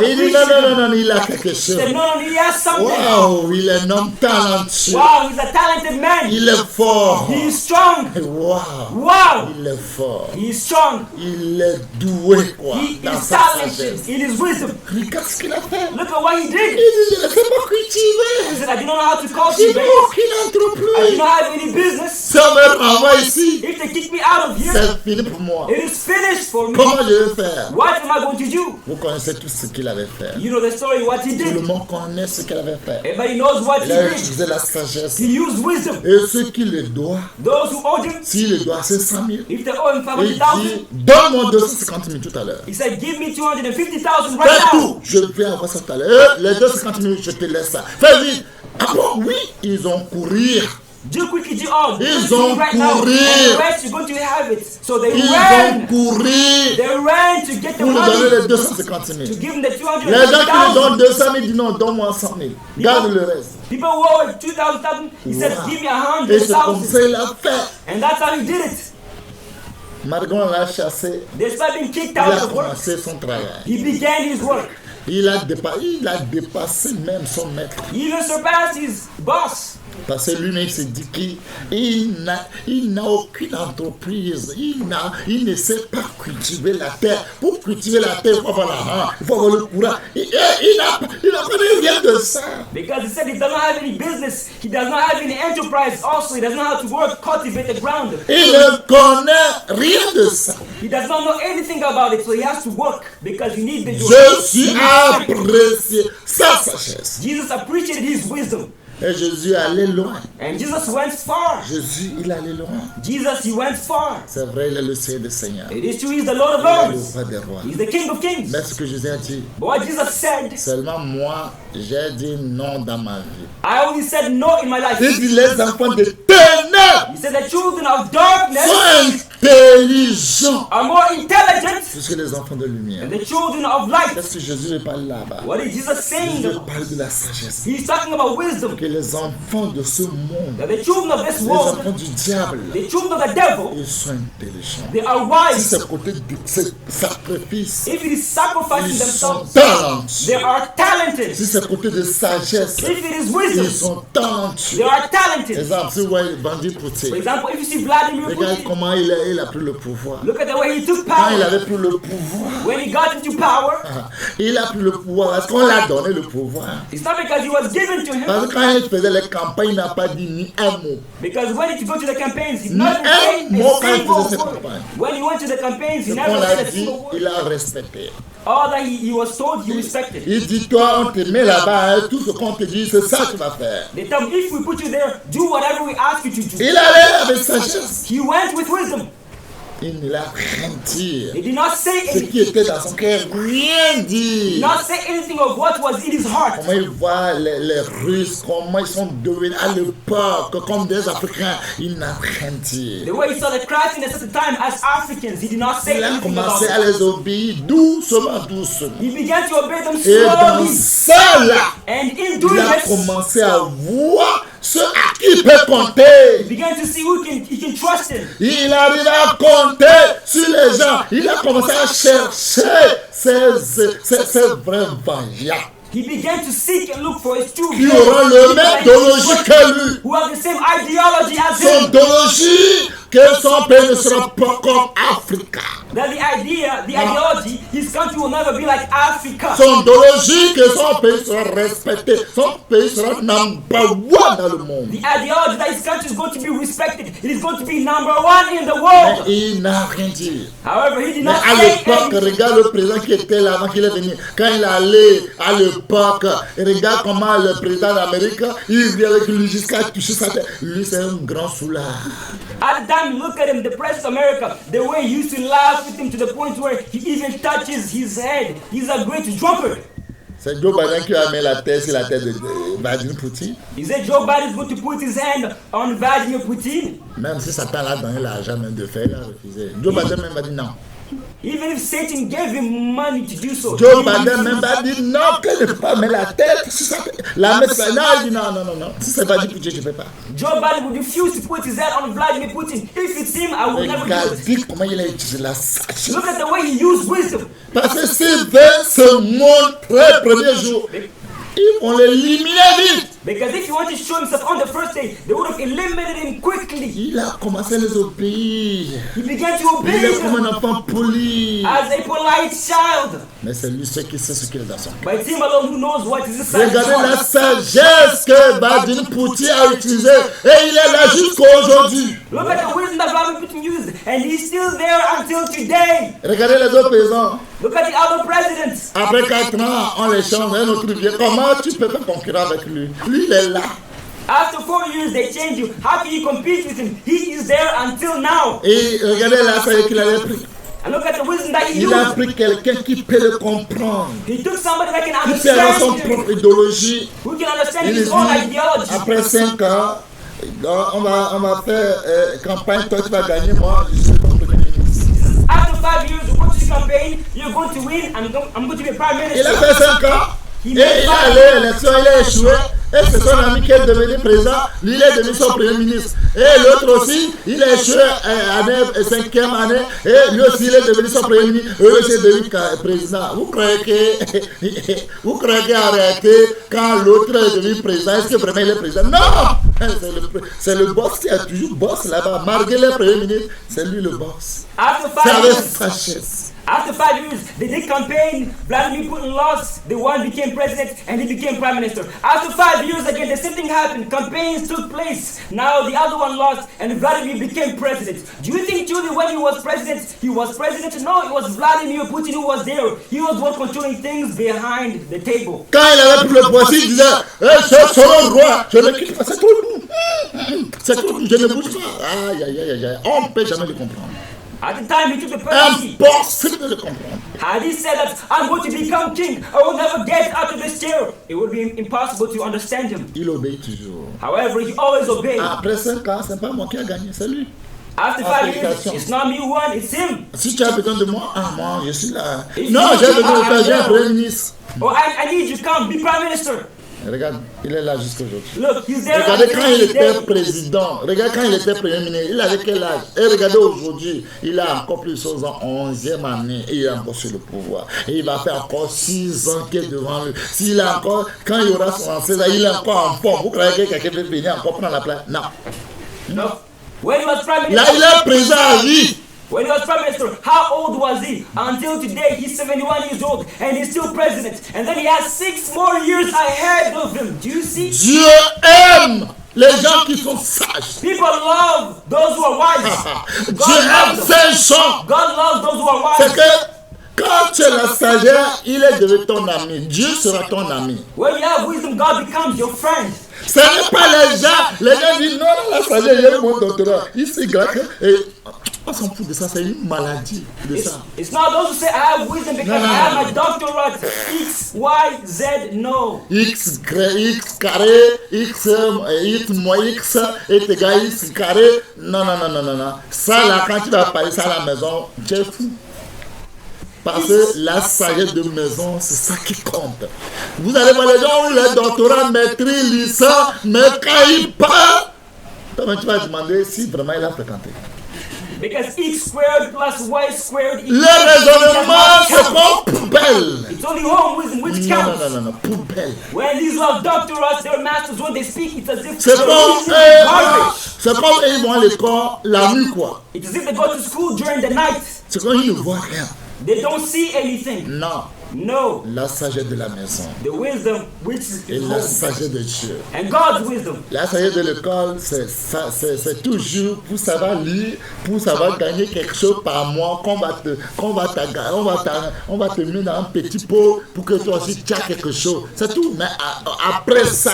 Et il dit non, il a quelque He chose. said, no, he has something. Waouh, il est un homme talentueux. Wow, he's a talented man. Il est fort. He is strong. Waouh, Wow, il est fort. he is strong. Il est doué, quoi, He dans is sa talented sagesse. in his wisdom. Regarde ce qu'il a fait. Look at what he Il did. dit, je ne sais pas He cultiver. said, I do not know how to Je cultivate. n'ai aucune I do entreprise. not have any business. Si on me renvoie ici, If they kick me out of here, c'est fini pour moi. it is finished for me. Comment je vais faire? What am I going to do? Vous connaissez tout ce qu'il avait fait. You know the story, what he Tout le did. monde connaît ce qu'il avait fait. Everybody knows what he Il a did. utilisé la sagesse. He used wisdom. Et ce qui le doit, Those who owed him, s'il le doit, c'est 100 000. if they owe him Il 500,000, dit, donne-moi 250 000 tout à l'heure. he said, give me 250,000 right Fais now. tout, je vais avoir ça tout à l'heure. Les 250 000, je te laisse ça. Fais vite. Ah bon, oui, ils ont couru. Do quickly, do all. Ils Do ont it right now. couru. And the rest, you're going to have it. So they Ils ont ran. couru They ran to get the pour lui donner money. les 250 000. To give him the Les gens qui lui 250,000. donnent 200 000 disent non, donne-moi 100 000. Garde le reste. People who owed 2,000, he said, Wow. give me Et c'est comme 100,000. ça il a fait. And that's how he did it. Margon l'a chassé. Despite being kicked Il out a of work, commencé son travail. he began his work. Il a dépassé même son maître. He even surpassed his boss. Parce que lui-même s'est dit qu'il n'a aucune entreprise. Il ne sait pas cultiver la terre. Pour cultiver la terre, il faut avoir l'argent, il faut avoir le courage. Il n'a connu rien de ça. Because he said he does not have any business. He does not have any enterprise. Also, he doesn't know how to work, cultivate the ground. Il ne connaît rien de ça. He does not know anything about it, so he has to work because he needs the Jésus a apprécié sa sagesse. Jesus appreciated his wisdom. Et Jésus allait loin. And Jesus went far. Jésus, il allait loin. Jesus, he went far. C'est vrai, il est le Seigneur des Seigneurs. It is true, he's the Lord of Il est le Lords. roi des rois. He's the King of Kings. Mais ce que Jésus a dit, But what Jesus said, seulement moi, j'ai dit non dans ma vie. I only said no in my life. Il dit les enfants de ténèbres He said the children of darkness sont intelligents are more intelligent plus que les enfants de lumière. than the children of light. Qu'est-ce que Jésus parle là-bas? What is Jesus saying? Jésus parle de la sagesse. He's talking about wisdom. Que les enfants de ce monde, That the children of this les world, enfants du diable, the children of the devil, ils sont intelligents. they are Si wise. c'est côté de ce sacrifice, If it is sacrificing ils sont themselves, talentueux. they are talented. Si c'est côté de sagesse, If it is ils wisdom, sont talentueux. they are talented. Exemple, si vous voyez Vladimir For Poutine, example, if you see Vladimir regarde Putin, comment il a pris le pouvoir. look at the way he took Quand il power. avait pris le pouvoir, When he got into power, il a pris le pouvoir. Est-ce qu'on l'a donné le pouvoir? it's not because he was given to him, Parce que quand il faisait les campagnes, il n'a pas dit ni un mot. because when he go to the campaigns, he Ni not un saying mot a quand il single faisait ses word. campagnes. When he went to the campaigns, he Ce never qu'on said a a dit, single word. il a respecté. All that he was told, he respected. Il dit, toi, on te met là-bas, hein, tout ce qu'on te dit, c'est ça que tu vas faire. They tell him, if we put you there, do whatever we ask you to do. Il allait avec sagesse. He went with wisdom. Il ne l'a rien dit. He did not say Ce anything. qui était dans son cœur, rien He dit. did not say anything of what was in his heart. Comment il voit les Russes, comment ils sont devenus à l'époque comme des Africains, il n'a rien dit. The way he saw the craftiness at the time as Africans, he did not say Il a anything about commencé à it. les obéir doucement, doucement. He began to obey them Et dans slowly. ça là, And in il doing a this, commencé à voir ce à qui il peut compter. he began to see who he can trust in. Il arrive à compter sur les gens. Il a commencé à chercher ces vrais vaillants He began to seek and look for his true qui friends, auront le people même like idéologie que lui. who have the same ideology as Son him. idéologie que son pays ne sera pas comme Africa. That the ideology, his country will never be like Africa. Son idéologie que son pays sera respecté. Son pays sera number one dans le monde. The ideology that his country is going to be respected. It is going to be number one in the world. Il n'a rien dit. However, he did Mais not à say l'époque, anything. regarde le président qui était là avant qu'il est venu. Quand il allait à l'époque, regarde comment le président d'Amérique, il vient avec lui jusqu'à toucher sa tête. Lui, c'est un grand soulard. At the time, look at him, the President of America, the way he used to laugh with him to the point where he even touches his head. He's a great drunkard. C'est Joe Biden qui a mis la tête sur la tête de Vladimir Poutine. He said Joe Biden is going to put his hand on Vladimir Putin. Même si Satan l'a donné l'argent même de faire, il a refusé. Joe Biden même a dit non. Even if Satan gave him money to do so. Joe Biden même a dit non, que je ne peux pas mettre la tête sur sa tête. La mettre sur non, il dit non. Si c'est pas dit pour Dieu, je ne peux pas. Joe Biden would refuse to put his head on Vladimir Putin. If it's him, I will never do it. Regardez comment il a utilisé la sagesse. Look at the way he used wisdom. Parce que s'il veut se montrer le premier jour, ils vont l'éliminer vite. Because if he wanted to show himself on the first day, they would have eliminated him quickly. Il a commencé à les obéir. He began to Il obey est comme them un enfant poli. as a polite child. Mais c'est lui seul qui sait ce qu'il est dans son cœur. But it's him alone who knows what is inside his Regardez la heart. sagesse que Vladimir Poutine a utilisée. Et il est là jusqu'à aujourd'hui. Look at the wisdom that Vladimir Putin used, and he's still there until today. Regardez les autres paysans. Look at the other presidents. Après 4 ans, on les change, un autre vient. Comment tu peux faire concurrence avec lui? Lui, il est là. After 4 years, they change you. How can you compete with him? He is there until now. Et regardez la sagesse qu'il avait pris. And look at the wisdom that he Il a used. pris quelqu'un qui peut le comprendre. He took somebody that can Qui peut avoir son understand him, propre idéologie. who can understand Il his dit, own ideology. après 5 ans, on va faire campagne, toi tu vas gagner, moi je suis ton premier ministre. After 5 years, we're going to campaign. You're going to win. I'm going to be a prime Il a minister. fait 5 ans, et il est allé à l'élection, il a échoué, et c'est son ami qui est devenu président, lui il est devenu son premier ministre. Et l'autre aussi, il a échoué année, 5e année, et lui aussi il est devenu son premier ministre, eux aussi est devenu président. Vous croyez qu'en réalité, quand l'autre est devenu président, est-ce que vraiment il est président? Non! C'est le boss qui a toujours boss là-bas. Malgré le premier ministre, c'est lui le boss. After C'est 5 avec years, sagesse. after 5 years, they did campaign. Vladimir Putin lost. The one became president, and he became prime minister. After 5 years again, the same thing happened. Campaigns took place. Now the other one lost, and Vladimir became president. Do you think truly when he was president, he was president? No, it was Vladimir Putin who was there. He was one controlling things behind the table. Quand il avait pris le poisson, il disait c'est le roi, je ne quitte pas, c'est trop lourd. C'est trop lourd, je ne bouge pas. Aïe, aïe, aïe, aïe, on ne peut jamais le comprendre. At the time he took the presidency, Impossible de le comprendre. had he said that I'm going to become king, I will never get out of this chair, it would be impossible to understand him. Il obéit toujours. However, he always obeyed. Après 5 ans, c'est pas moi qui a gagné, c'est lui. After 5 years, it's not me who won, it's him. Si tu as besoin de moi, moi je suis là. If Non, you- j'ai besoin de toi, j'ai un premier ministre. Oh, I need you to come, be prime minister. Regarde, il est là jusqu'à aujourd'hui. Look, he's there. Regardez quand il until était today. président, regardez quand il était premier ministre, il avait quel âge? Et regardez aujourd'hui, il a encore plus de choses en 11e année et il est encore sur le pouvoir. Et il va faire encore 6 ans qu'il est devant lui. S'il a encore, quand il aura 76 ans, il est encore en forme. Vous croyez que quelqu'un peut venir encore prendre la place? Non. No. When he was prime Là, minister, il est président à vie. when he was prime minister, how old was he? Until today, he's 71 years old and he's still president. And then he has 6 more years ahead of him. Do you see? Dieu aime les gens qui sont sages. People love those who are wise. Dieu God aime loves them. ces gens. God loves those who are C'est wise. que quand tu as la sagesse, il est devenu ton ami. Dieu sera ton ami. When you have wisdom, God becomes your friend. Ce n'est pas les gens disent non, la sagesse, j'ai eu mon doctorat. Ici, grave. Et on s'en fout de ça, c'est une maladie de ça. It's not those who say I have wisdom because No, no, I have no. my doctorate. X, Y, Z, no. X carré, X moins X est égal à X carré. Non. Ça, là, quand tu vas parler ça à la maison, tu es fou. Parce que la sagesse de maison, c'est ça qui compte. Vous allez voir les gens où les doctorats, maîtrise, licence, mais quand ils parlent, toi, tu vas demander si vraiment il a fréquenté. Because X squared plus Y squared equals Le raisonnement, c'est comme poubelle. It's only home wisdom which counts. Non, poubelle. When these who have doctorates, their masters, when they speak, it's as if C'est they're comme, listening to garbage. c'est comme ils vont à l'école la nuit, quoi. It's as if they go to school during the night. C'est comme ils ne voient rien. They don't see anything. Non, No. la sagesse de la maison The wisdom which is et home. la sagesse de Dieu. And God's wisdom. La sagesse de l'école, c'est toujours pour savoir lire, pour savoir gagner quelque chose par mois, on va te mettre dans un petit pot pour que toi aussi tu aies quelque chose. C'est tout. Mais après ça,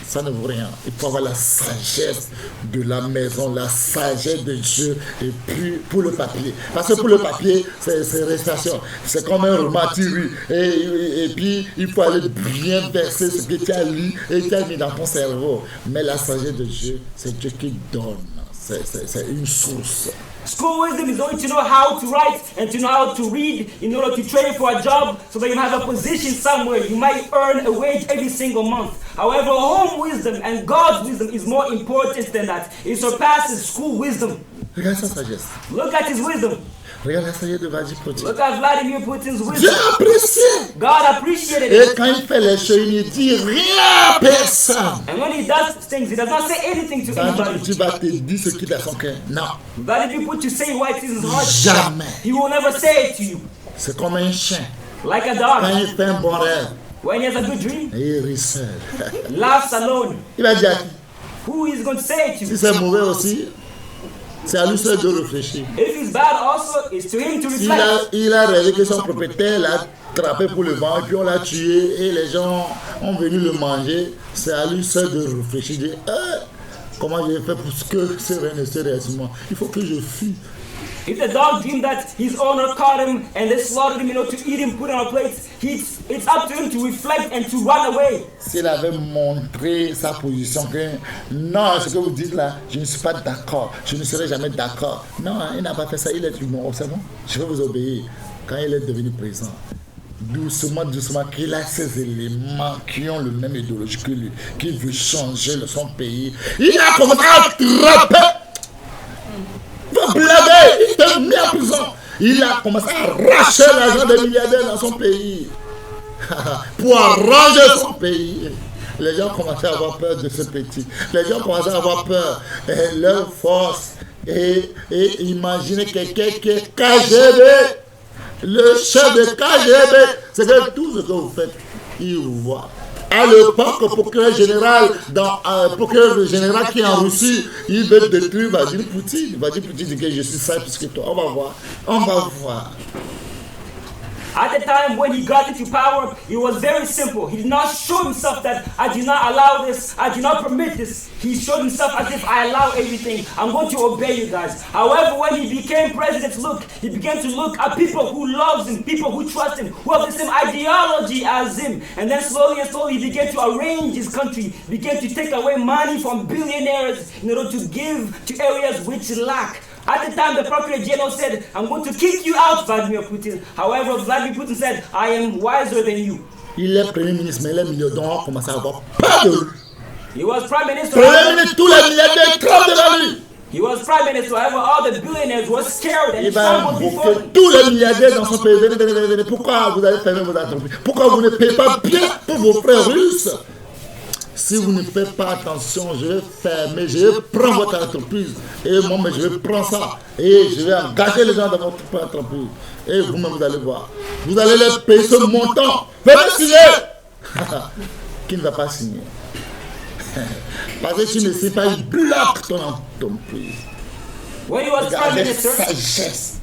ça ne vaut rien. Il faut avoir la sagesse de la maison, la sagesse de Dieu. Et puis pour le papier. Parce que pour le papier, c'est restation. C'est comme un roman tiré. Et puis il faut aller bien verser ce que tu as lu et tu as mis dans ton cerveau. Mais la sagesse de Dieu, c'est Dieu qui donne. C'est une source. School wisdom is only to know how to write and to know how to read in order to train for a job so that you have a position somewhere. You might earn a wage every single month. However, home wisdom and God's wisdom is more important than that. It surpasses school wisdom. Regarde sa sagesse. Look at his wisdom. Regarde la sagesse de Vladimir Poutine. Look at Vladimir Putin's Dieu wisdom. apprécie. God appreciated Et it. quand il fait les choses, il ne dit rien à personne. And when he does things, he does not say anything to Vladimir anybody. Poutine va te dire ce qu'il a dans son cœur. Non, Vladimir Putin say what is in his heart. jamais. He will never say it to you. C'est comme un chien. Like a Quand dog. il fait un bon rêve, When he has a good dream, il rit seul. laughs alone. Il va dire, Who is going to say it to si you? c'est mauvais aussi, c'est à lui seul de réfléchir. If he's bad also, it's to him to reflect. Il a rêvé que son propriétaire l'a attrapé pour le vent, et puis on l'a tué, et les gens ont venu le manger. C'est à lui seul de réfléchir, de dire, comment j'ai fait pour que ce rêve ne se réalise moi. Il faut que je fuis. If the dog dreamed that his owner caught him and they slaughtered him, to eat him, put him on a plate, it's up to him to reflect and to run away. S'il avait montré sa position, que non, ce que vous dites là, je ne suis pas d'accord, je ne serai jamais d'accord. Non, il n'a pas fait ça, il est humain. C'est bon, je vais vous obéir. Quand il est devenu président, doucement, doucement, qu'il a ces éléments qui ont le même idéologie que lui, qui veut changer son pays, il a commencé à attraper. Blaguer, il t'a mis en prison. Il a commencé à arracher l'argent des milliardaires dans son pays pour arranger son pays. Les gens commençaient à avoir peur de ce petit. Les gens commençaient à avoir peur de leur force. Et imaginez quelqu'un qui est KGB, le chef de KGB, c'est que tout ce que vous faites, il vous voit. À l'époque, le procureur général qui est en Russie, il veut détruire Vladimir Poutine. Vladimir Poutine dit que je suis ça plus que toi. On va voir. On va voir. At the time when he got into power, it was very simple. He did not show himself that I do not allow this, I do not permit this. He showed himself as if I allow everything. I'm going to obey you guys. However, when he became president, he began to look at people who love him, people who trust him, who have the same ideology as him. And then slowly and slowly he began to arrange his country, began to take away money from billionaires in order to give to areas which lack. At the time, the Procurator General said, I'm going to kick you out, Vladimir Putin. However, Vladimir Putin said, I am wiser than you. Il est premier ministre, mais les milliardaires ont commencé à avoir peur de lui. He was prime minister. Premier ministre, tous les milliardaires tremblent devant lui. He was prime minister. However, all the billionaires were scared and Il va trembled before invoquer him. tous les milliardaires dans son pays. Venez. Pourquoi vous allez fermer vos entreprises? Pourquoi vous ne payez pas bien pour vos frères russes? Si vous ne faites pas attention, je vais fermer, je vais prendre votre entreprise. Et moi, je vais prendre ça. Et je vais engager les gens dans votre entreprise. Et vous-même, vous allez voir. Vous allez les payer ce montant. Venez signer. Qui ne va pas signer? Parce que tu ne sais pas, il bloque ton entreprise. When he was prime Regardez minister, sagesse.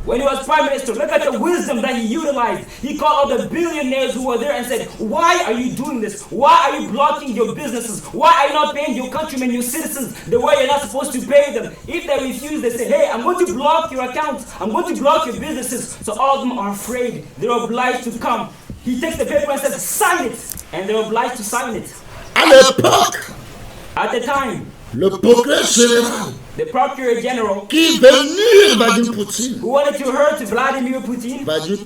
when he was prime minister, look at the wisdom that he utilized. He called all the billionaires who were there and said, why are you doing this? Why are you blocking your businesses? Why are you not paying your countrymen, your citizens, the way you're not supposed to pay them? If they refuse, they say, hey, I'm going to block your accounts. I'm going to block your businesses. So all of them are afraid. They're obliged to come. He takes the paper and says, sign it. And they're obliged to sign it. À l'époque, At the time, le procureur général the Procurator General, qui veut nuire Vladimir Poutine. who wanted to hurt Vladimir Putin, Vladimir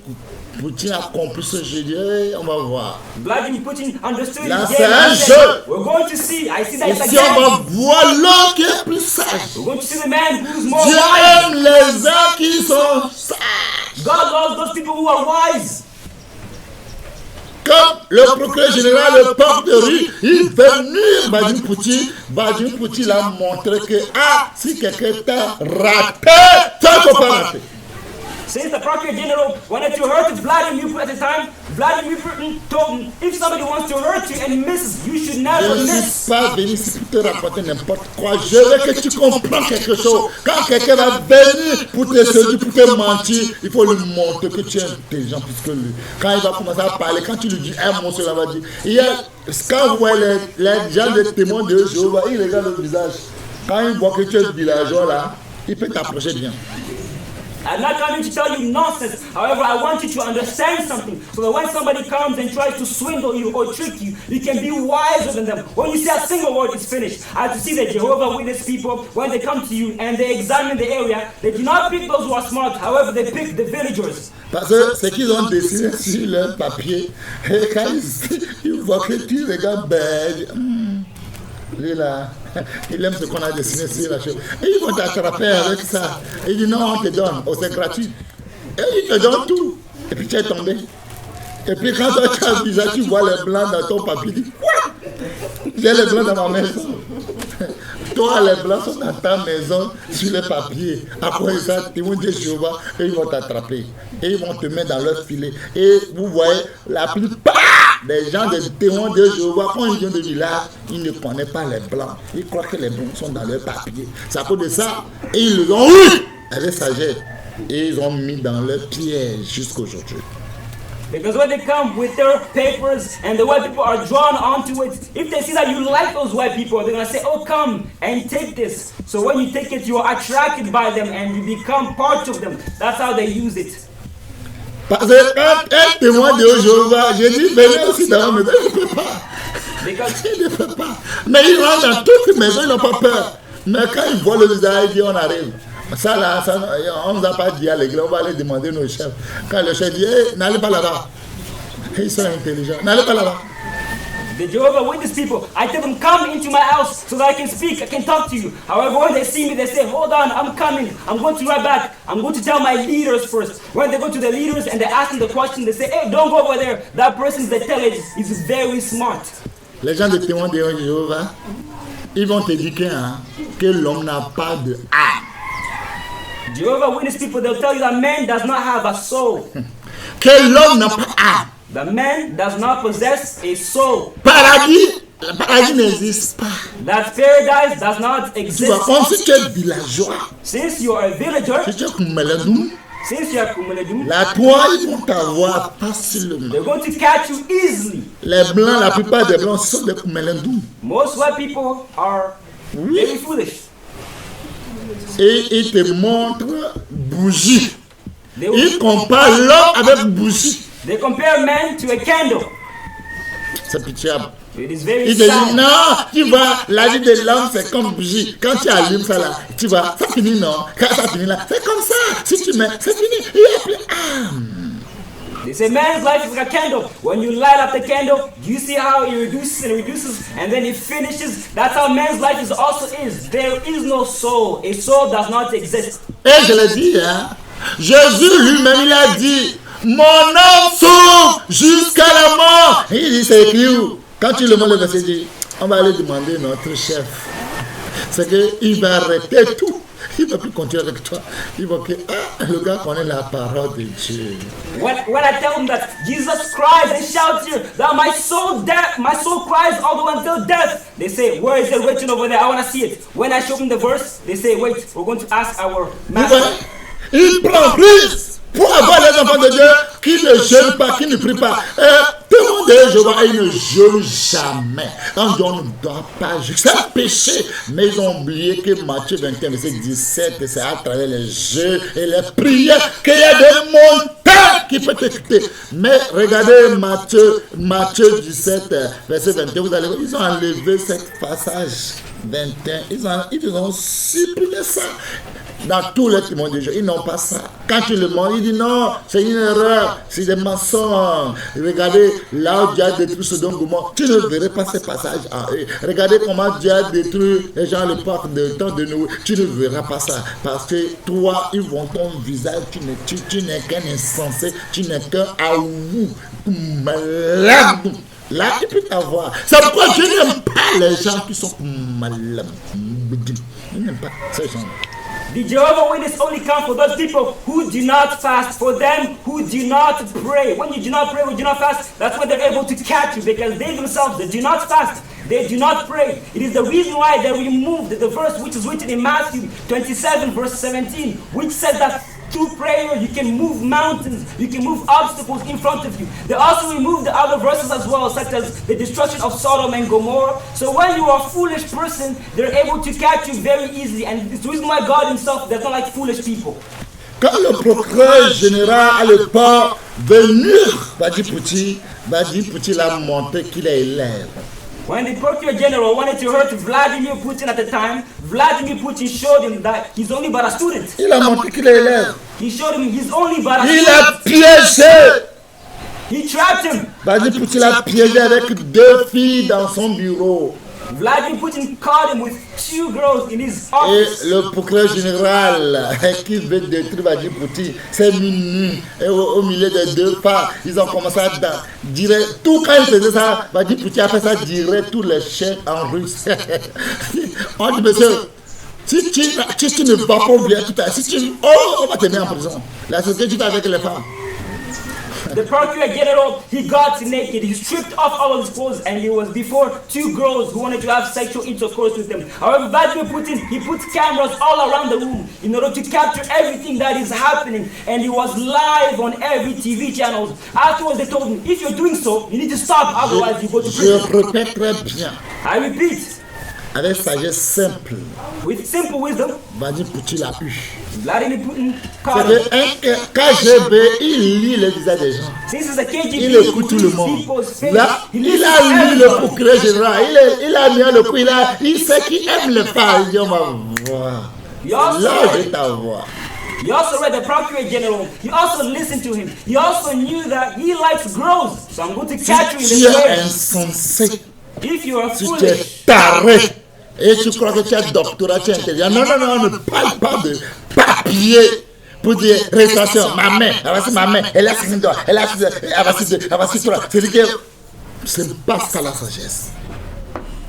Poutine a compris ce jeu. On va voir. Vladimir Putin understood Là, his c'est game un and jeu. said, we're going to see. I see that it's a Ici, on game. va voir l'homme qui est plus sage. We're going to see the man who's more Dieu wise. aime les gens qui sont sages. God loves those people who are wise. Comme le procureur général, le porte de rue, il veut nuire Vladimir Poutine. Vladimir Poutine a montré que, si quelqu'un t'a raté, tu ne peux pas rater. Since the Procurator General wanted to hurt Vladimir Putin at the time, Vladimir Putin told him, if somebody wants to hurt you and misses, you should Je never ne miss. suis pas venu ici pour te raconter n'importe quoi. Je veux que tu comprennes quelque chose. Quand quelqu'un va venir pour te séduire, pour te mentir, il faut lui montrer que tu es intelligent plus que lui. Quand il va commencer à parler, quand tu lui dis un mot, cela va dire. Quand vous voyez les gens, les témoins de Jéhovah, ils regardent le visage. Quand ils voient que tu es villageois là, il peut t'approcher bien. I'm not coming to tell you nonsense. However, I want you to understand something so that when somebody comes and tries to swindle you or trick you, you can be wiser than them. When you say a single word is finished, I have to see that Jehovah Witness people, when they come to you and they examine the area, they do not pick those who are smart. However, they pick the villagers. Parce que ce qu'ils ont dessiné sur leur papier, et quand ils voient que tu regardes, lui là, il aime ce qu'on a dessiné sur la chose. Et ils vont t'attraper avec ça. Il dit non, on te donne, oh, c'est gratuit. Et ils te donnent tout. Et puis tu es tombé. Et puis quand toi tu as déjà, tu vois les blancs dans ton papier, tu dis quoi? J'ai les blancs dans ma maison. Toi, les blancs sont dans ta maison sur les papiers. Après ça, ils vont dire Jéhovah et ils vont t'attraper. Et ils vont te mettre dans leur filet. Et vous voyez, la plupart des gens, des témoins de Jéhovah, quand ils viennent de village, ils ne connaissent pas les blancs. Ils croient que les blancs sont dans leurs papiers. C'est à cause de ça. Et ils les ont eu avec sagesse. Et ils ont mis dans leur piège jusqu'à aujourd'hui. Because when they come with their papers and the white people are drawn onto it, if they see that you like those white people, they're going to say, oh, come and take this. So when you take it, you are attracted by them and you become part of them. That's how they use it. Parce que quand un témoin de Jéhovah, j'ai dit, venez aussi dans la maison, il ne peut pas. Il ne peut pas. Mais ils rentrent dans toutes les maisons, ils n'ont pas peur. Mais quand ils voient le visage, ils disent, on arrive. Ça là, on ne nous a pas dit à l'église, on va aller demander nos chefs. Quand le chef dit, hey, n'allez pas là-bas. Ils sont intelligents, n'allez pas là-bas. The Jehovah Witness people, I tell them, come into my house so that I can speak, I can talk to you. However, when they see me, they say, hold on, I'm coming. I'm going to right back. I'm going to tell my leaders first. When they go to the leaders and they ask them the question, they say, hey, don't go over there. That person they tell it is very smart. Les gens de témoins de Jéhovah, ils vont te dire que l'homme n'a pas de âme. Jehovah Witness people, they'll tell you that man does not have a soul. Que l'homme n'a pas âme. The man does not possess a soul. Le paradis n'existe pas. That paradise does not Tu exist. vois, comme si tu es villageois. Since you are a villager, Si tu es Kumeladou, since you are Kumeledum, la toi, ils vont t'avoir facilement. they're going to catch you easily. Les blancs, la plupart des blancs sont des Kumeladou. Most white people are very foolish. Et ils te montrent bougie. They, will, Ils comparent l'homme avec bougie. they compare man to a candle. C'est pitiable. It is very Ils te disent, sad. non, tu vois, la vie de l'homme, c'est comme bougie. Quand tu allumes ça là, tu vois, ça finit, non. Quand ça finit là, c'est comme ça. Si tu mets, c'est fini. Il n'y a plus âme. They say man's life is like a candle. When you light up the candle, you see how it reduces, and then it finishes. That's how man's life is also is. There is no soul. A soul does not exist. Et je le dis, hein, Jésus lui-même, il a dit, mon âme souffre jusqu'à la mort. Et il dit, c'est écrit où? Quand tu le montres le verset, il dit, on va aller demander notre chef. C'est qu'il va arrêter tout. Il ne va plus continuer avec toi. Il va que, le gars connaît la parole de Dieu. When I tell them that Jesus cries and shouts here that my soul cries all the way until death, they say, where is it written over there? I want to see it. When I show them the verse, they say, wait, we're going to ask our master. Il prend prise pour avoir les enfants de Dieu qui ne jeûnent pas, qui ne prient pas. Témoins de Jéhovah, ils ne jeûnent jamais. On ne doit pas jeûner. C'est un péché. Mais ils ont oublié que Matthieu 21, verset 17, c'est à travers les jeûnes et les prières qu'il y a des montagnes qui peuvent t'écouter. Mais regardez Matthieu 17, verset 21, vous allez voir, ils ont enlevé cette passage 21. Ils ont supprimé ça. Dans tous les témoins de Dieu, ils n'ont pas ça. Quand tu le montres, il dit non, c'est une erreur, c'est des mensonges. Regardez là où Dieu a détruit Sodome et Gomorrhe. Tu ne verrais pas ces passages en eux. Regardez comment Dieu a détruit les gens à l'époque de temps de Noé. Tu ne verras pas ça. Parce que toi, ils vont ton visage, tu n'es qu'un insensé, tu n'es qu'un aou, malade. Là, tu peux t'avoir. C'est pourquoi je n'aime pas les gens qui sont malades. Je n'aime pas ces gens. The Jehovah Witness only come for those people who do not fast, for them who do not pray. When you do not pray, when you do not fast, that's when they're able to catch you, because they themselves, they do not fast, they do not pray. It is the reason why they removed the verse which is written in Matthew 27 verse 17, which says that through prayer you can move mountains, you can move obstacles in front of you. They also removed the other verses as well, such as the destruction of Sodom and Gomorrah. So when you are a foolish person, they're able to catch you very easily, and it's the reason why God himself does not like foolish people. Quand le procureur général à l'époque venir, Vladimir Poutine l'a montré qu'il est élève. When the Procurator General wanted to hurt Vladimir Putin at the time, Vladimir Putin showed him that he's only but a student. Il a montré qu'il est élève. He showed him he's only but a Il student. a piégé. He trapped him. Vladimir Poutine l'a piégé avec 2 filles dans son bureau. Vladimir Putin caught him with 2 girls in his Et office. le procureur général qui veut détruire Vladimir Poutine s'est mis nu et au milieu des 2 femmes. Ils ont commencé à dire tout quand ils faisaient ça. Vladimir Poutine a fait ça dire tous les chefs en russe. On dit monsieur, si tu ne vas pas bien tout à l'heure, on va te mettre en prison. La société tu fais avec les femmes. The Procurator General, he got naked, he stripped off all of his clothes, and he was before 2 girls who wanted to have sexual intercourse with him. However, Vladimir Putin, he put cameras all around the room in order to capture everything that is happening, and he was live on every TV channel. Afterwards, they told him, if you're doing so, you need to stop, otherwise you go to Je prison. répète très bien, I repeat, avec sagesse simple, with simple wisdom, Vladimir Poutine l'a eu. Vladimir Putin C'est caught que him. un KGB, il lit le visage des gens. Since the KGB, Il écoute tout le reads monde. people's face, Là, he il listens a to lu le everyone. procureur général. Il a mis le coup. Il sait qu'il aime le pas. Il dit, on va voir. He also Là, je read- t'envoie. He also read the Procurator General. He also listened to him. He also knew that he likes girls. So I'm going to catch you in Si tu this es way. insensé, If you are si tu es foolish, taré, et tu crois que tu as doctorat, tu es intelligent. Non, on ne parle pas de papier. Pour dire, restauration, ma main, voici ma main, elle a 6 doigts, elle a 6 3. C'est-à-dire que c'est pas ça la sagesse.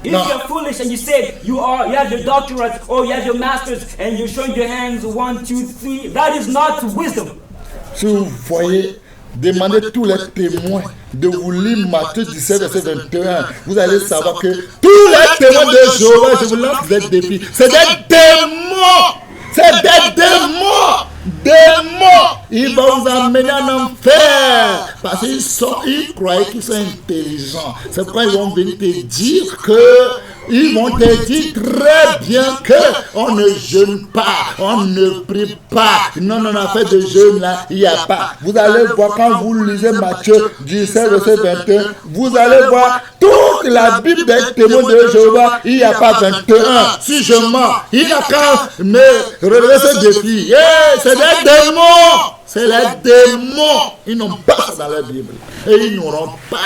if No. you're foolish and you say you have your doctorate or you have your master's and you're showing your hands 1, 2, 3, that is not wisdom. Si vous voyez, demandez tous les témoins de vous lire Matthieu 17, verset 21. Vous allez savoir que tous les témoins de Jéhovah, je vous lance des défis. C'est des démons. C'est des démons. Ils vont vous amener en enfer. Parce qu'ils croyaient qu'ils sont intelligents. C'est pourquoi ils vont venir te dire que ils vont te dire très bien que on ne jeûne pas, on ne prie pas. Non, on a fait de jeûne là, il n'y a pas. Vous allez voir quand vous lisez Matthieu 17, verset 21, vous allez voir toute la Bible des témoins de Jéhovah, il n'y a pas 21. Si je mens, il n'a qu'à me relever ce défi. Yeah, c'est des démons. C'est les démons. Ils n'ont pas ça dans la Bible. Et ils n'auront pas.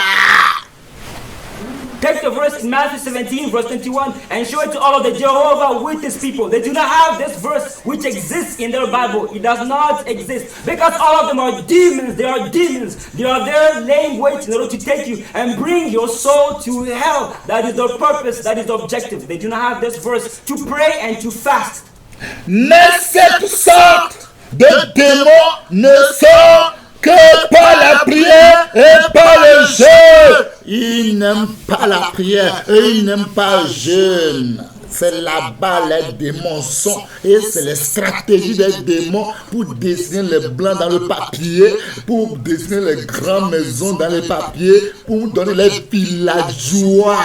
Take the verse in Matthew 17, verse 21, and show it to all of the Jehovah Witness people. They do not have this verse which exists in their Bible. It does not exist because all of them are demons. They are demons. They are there laying wait in order to take you and bring your soul to hell. That is their purpose. That is the objective. They do not have this verse to pray and to fast. Mais cette sorte de démons ne sont que par la prière et par le jeûne. Ils n'aiment pas la prière et ils n'aiment pas le jeûne. C'est là-bas les démons sont et c'est les stratégies des démons pour dessiner les blancs dans le papier, pour dessiner les grandes maisons dans les papiers, pour donner les villageois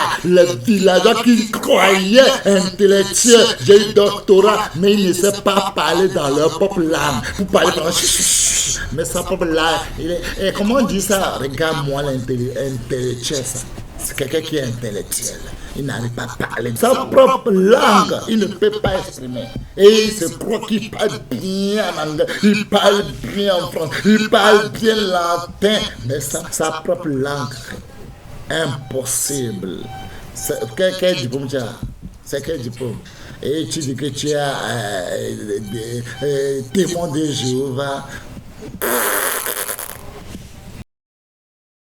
qui croyaient intellectuels. J'ai eu doctorat, mais ils ne savent pas parler dans leur propre langue. Pour parler dans mais sa propre langue. Et comment on dit ça? Regarde-moi l'intellectuel, ça. C'est quelqu'un qui est intellectuel. Il n'arrive pas à parler sa propre langue. Il ne peut pas exprimer. Et il se croit qu'il parle bien en anglais. Il parle bien en français. Il parle bien latin. Mais sa propre langue, impossible. Quel diplôme tu as? C'est quel diplôme? Et tu dis que tu as témoin de Jéhovah.